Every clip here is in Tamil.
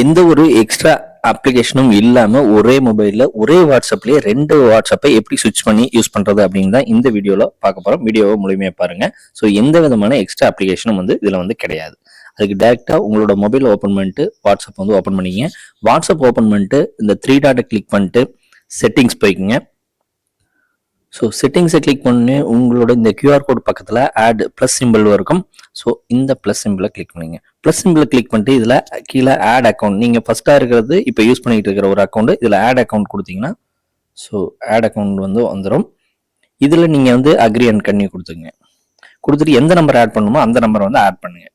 எந்த ஒரு எக்ஸ்ட்ரா அப்ளிகேஷனும் இல்லாம ஒரே மொபைல்ல ஒரே வாட்ஸ்அப்லயே 2 வாட்ஸ்அப்பை எப்படி ஸ்விட்ச் பண்ணி யூஸ் பண்றது அப்படின்னு தான் இந்த வீடியோல பார்க்க போறோம். வீடியோவை முழுமையா பாருங்க. ஸோ எந்த விதமான எக்ஸ்ட்ரா அப்ளிகேஷனும் இதுல கிடையாது. அதுக்கு டைரக்டா உங்களோட மொபைல் ஓப்பன் பண்ணிட்டு வாட்ஸ்அப் ஓப்பன் பண்ணிக்கங்க. வாட்ஸ்அப் ஓப்பன் பண்ணிட்டு இந்த 3 டாட்டை கிளிக் பண்ணிட்டு செட்டிங்ஸ் போய்க்குங்க. ஸோ செட்டிங்ஸை கிளிக் பண்ணி உங்களோட இந்த கியூஆர் கோட் பக்கத்தில் ஆட் ப்ளஸ் சிம்பிள் இருக்கும். ஸோ இந்த ப்ளஸ் சிம்பிளை கிளிக் பண்ணிங்க. ப்ளஸ் சிம்பிளை கிளிக் பண்ணிட்டு இதில் கீழே ஆட் அக்கௌண்ட், நீங்கள் ஃபஸ்ட்டாக இருக்கிறது இப்போ யூஸ் பண்ணிகிட்டு இருக்கிற ஒரு அக்கௌண்ட், இதில் ஆட் அக்கௌண்ட் கொடுத்தீங்கன்னா ஸோ ஆட் அக்கௌண்ட் வந்துடும். இதில் நீங்கள் அக்ரி அண்ட் கன்னியூ கொடுத்துங்க. கொடுத்துட்டு எந்த நம்பர் ஆட் பண்ணணுமோ அந்த நம்பரை ஆட் பண்ணுங்க.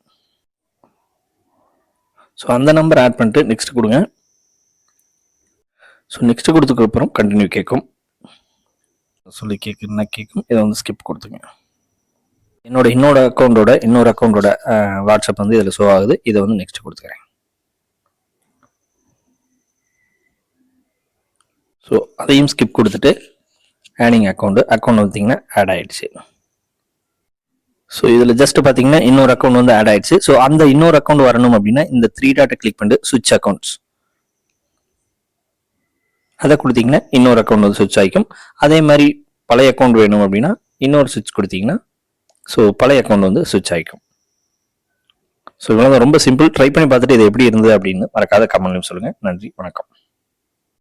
ஸோ அந்த நம்பர் ஆட் பண்ணிட்டு நெக்ஸ்ட் கொடுங்க. ஸோ நெக்ஸ்ட் கொடுத்ததுக்கப்புறம் கண்டினியூ கேட்கும். சொல்லி கேட்கும். இதை ஸ்கிப் கொடுத்துங்க. இன்னொரு அக்கௌண்டோட வாட்ஸ்அப் இதில் ஷோ ஆகுது. இதை நெக்ஸ்ட் கொடுத்துக்கிறேன். ஸோ அதையும் ஸ்கிப் கொடுத்துட்டு ஆடிங் அக்கௌண்ட் பார்த்தீங்கன்னா ஆட் ஆயிடுச்சு. ஸோ இதில் ஜஸ்ட் பார்த்தீங்கன்னா இன்னொரு அக்கௌண்ட் ஆட் ஆயிடுச்சு. ஸோ அந்த இன்னொரு அக்கௌண்ட் வரணும் அப்படின்னா இந்த 3 டாட்டை கிளிக் பண்ணிட்டு சுவிட்ச் அக்கௌண்ட்ஸ் அதை கொடுத்தீங்கன்னா இன்னொரு அக்கௌண்ட் சுவிட்ச் ஆகிக்கும். அதே மாதிரி பழைய அக்கௌண்ட் வேணும் அப்படின்னா இன்னொரு சுவிட்ச் கொடுத்தீங்கன்னா ஸோ பழைய அக்கௌண்ட் சுவிட்ச் ஆகிக்கும். ஸோ இவ்வளோ ரொம்ப சிம்பிள். ட்ரை பண்ணி பார்த்துட்டு இது எப்படி இருந்தது அப்படின்னு மறக்காத கமெண்ட்லையும் சொல்லுங்கள். நன்றி, வணக்கம்.